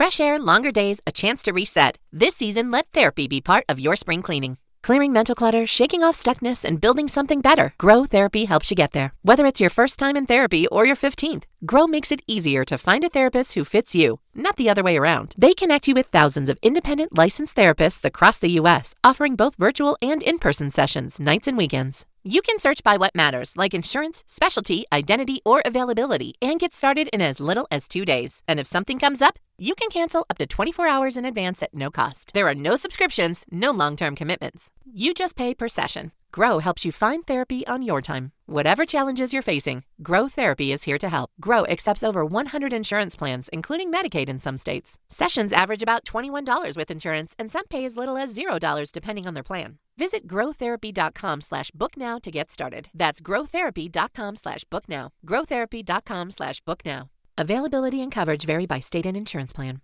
Fresh air, longer days, a chance to reset. This season, let therapy be part of your spring cleaning. Clearing mental clutter, shaking off stuckness, and building something better. Grow Therapy helps you get there. Whether it's your first time in therapy or your 15th, Grow makes it easier to find a therapist who fits you, not the other way around. They connect you with thousands of independent licensed therapists across the U.S., offering both virtual and in-person sessions, nights and weekends. You can search by what matters, like insurance, specialty, identity, or availability, and get started in as little as 2 days. And if something comes up, you can cancel up to 24 hours in advance at no cost. There are no subscriptions, no long-term commitments. You just pay per session. Grow helps you find therapy on your time. Whatever challenges you're facing, Grow Therapy is here to help. Grow accepts over 100 insurance plans, including Medicaid in some states. Sessions average about $21 with insurance, and some pay as little as $0 depending on their plan. Visit growtherapy.com/booknow to get started. That's growtherapy.com/booknow. growtherapy.com/booknow. Availability and coverage vary by state and insurance plan.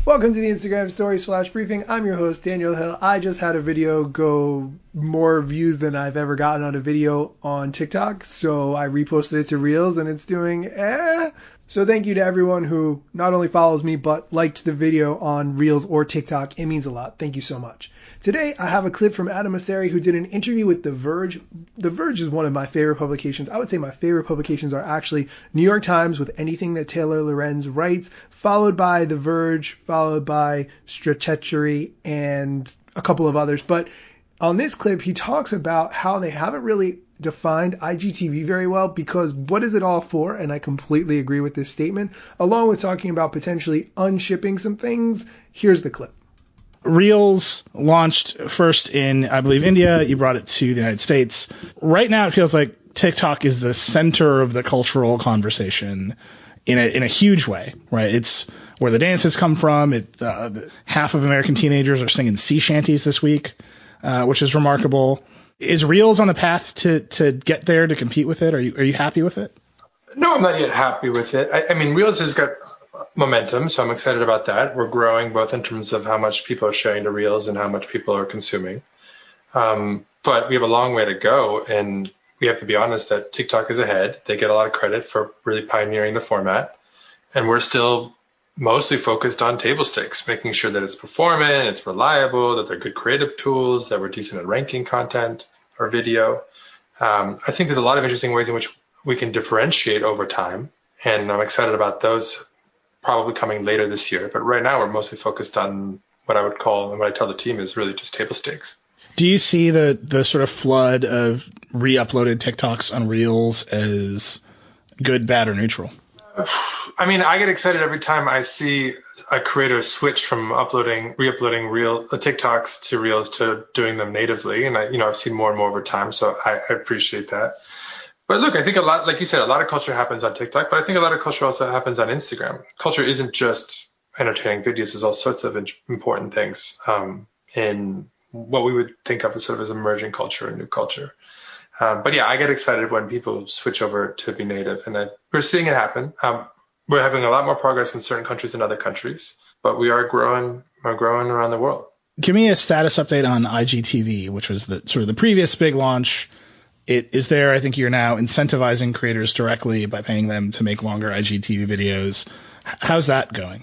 Welcome to the Instagram Stories Flash Briefing. I'm your host, Daniel Hill. I just had a video go more views than I've ever gotten on a video on TikTok, so I reposted it to Reels, and it's doing So thank you to everyone who not only follows me, but liked the video on Reels or TikTok. It means a lot. Thank you so much. Today, I have a clip from Adam Mosseri, who did an interview with The Verge. The Verge is one of my favorite publications. I would say my favorite publications are actually New York Times with anything that Taylor Lorenz writes, followed by The Verge, followed by Stratechery, and a couple of others. But on this clip, he talks about how they haven't really defined IGTV very well, because what is it all for? And I completely agree with this statement, along with talking about potentially unshipping some things. Here's the clip. Reels launched first in, I believe, India. You brought it to the United States. Right now, it feels like TikTok is the center of the cultural conversation in a huge way, right? It's where the dances come from. Half of American teenagers are singing sea shanties this week, which is remarkable. Is Reels on the path to get there, to compete with it? Are you happy with it? No, I'm not yet happy with it. I mean, Reels has got momentum, so I'm excited about that. We're growing both in terms of how much people are sharing to Reels and how much people are consuming. But we have a long way to go, and we have to be honest that TikTok is ahead. They get a lot of credit for really pioneering the format, and we're still mostly focused on table stakes, making sure that it's performant, it's reliable, that they're good creative tools, that we're decent at ranking content or video. I think there's a lot of interesting ways in which we can differentiate over time, and I'm excited about those probably coming later this year. But right now we're mostly focused on what I would call, and what I tell the team is really just table stakes. Do you see the sort of flood of re-uploaded TikToks on Reels as good, bad, or neutral? I mean, I get excited every time I see a creator switch from re-uploading TikToks to Reels to doing them natively, and I've seen more and more over time, so I appreciate that. But look, I think a lot, like you said, a lot of culture happens on TikTok, but I think a lot of culture also happens on Instagram. Culture isn't just entertaining videos. There's all sorts of important things in what we would think of as sort of as emerging culture and new culture. But yeah, I get excited when people switch over to be native, and we're seeing it happen. We're having a lot more progress in certain countries than other countries, but we are growing. We're growing around the world. Give me a status update on IGTV, which was the sort of the previous big launch. It is there. I think you're now incentivizing creators directly by paying them to make longer IGTV videos. How's that going?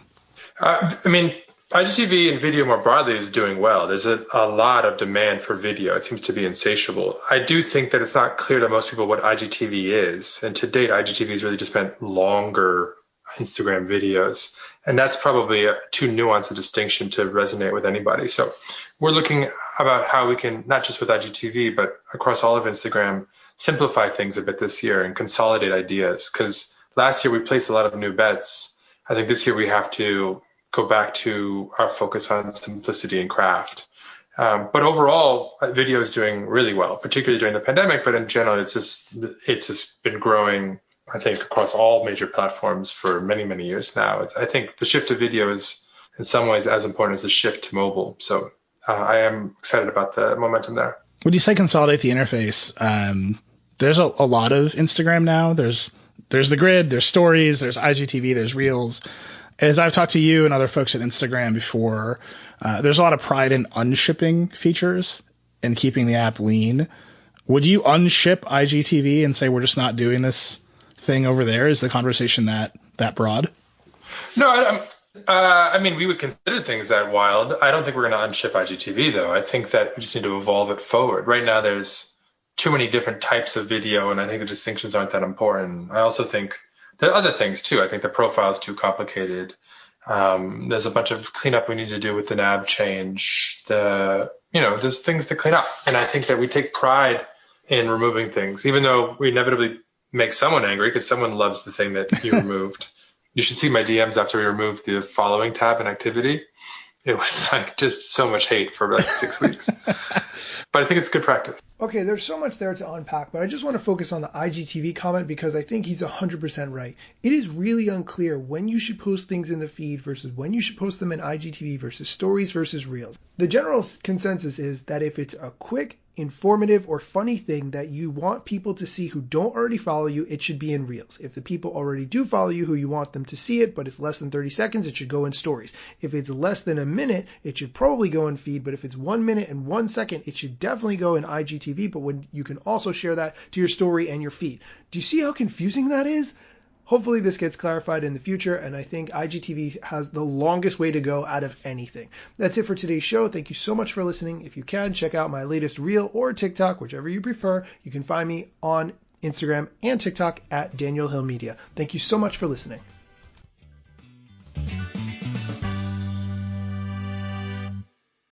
I mean, IGTV and video more broadly is doing well. There's a lot of demand for video. It seems to be insatiable. I do think that it's not clear to most people what IGTV is. And to date, IGTV has really just meant longer Instagram videos. And that's probably too nuanced a distinction to resonate with anybody. So we're looking about how we can, not just with IGTV, but across all of Instagram, simplify things a bit this year and consolidate ideas. Because last year we placed a lot of new bets. I think this year we have to go back to our focus on simplicity and craft. But overall, video is doing really well, particularly during the pandemic. But in general, it's just been growing, I think, across all major platforms for many, many years now. I think the shift to video is in some ways as important as the shift to mobile. So I am excited about the momentum there. When you say consolidate the interface, there's a lot of Instagram now. There's the grid, there's stories, there's IGTV, there's Reels. As I've talked to you and other folks at Instagram before, there's a lot of pride in unshipping features and keeping the app lean. Would you unship IGTV and say we're just not doing this thing over there? Is the conversation that broad? No, I mean, we would consider things that wild. I don't think we're going to unship IGTV, though. I think that we just need to evolve it forward. Right now, there's too many different types of video, and I think the distinctions aren't that important. I also think there are other things, too. I think the profile is too complicated. There's a bunch of cleanup we need to do with the nav change. There's things to clean up. And I think that we take pride in removing things, even though we inevitably make someone angry because someone loves the thing that you removed. You should see my DMs after we removed the following tab in activity. It was like just so much hate for like 6 weeks. But I think it's good practice. Okay, there's so much there to unpack, but I just want to focus on the IGTV comment because I think he's 100% right. It is really unclear when you should post things in the feed versus when you should post them in IGTV versus stories versus reels. The general consensus is that if it's a quick, informative, or funny thing that you want people to see who don't already follow you, it should be in reels. If the people already do follow you who you want them to see it, but it's less than 30 seconds, it should go in stories. If it's less than a minute, it should probably go in feed, but if it's 1 minute and 1 second, it should definitely go in IGTV, but when you can also share that to your story and your feed. Do you see how confusing that is? Hopefully this gets clarified in the future, and I think IGTV has the longest way to go out of anything. That's it for today's show. Thank you so much for listening. If you can, check out my latest reel or TikTok, whichever you prefer. You can find me on Instagram and TikTok at Daniel Hill Media. Thank you so much for listening.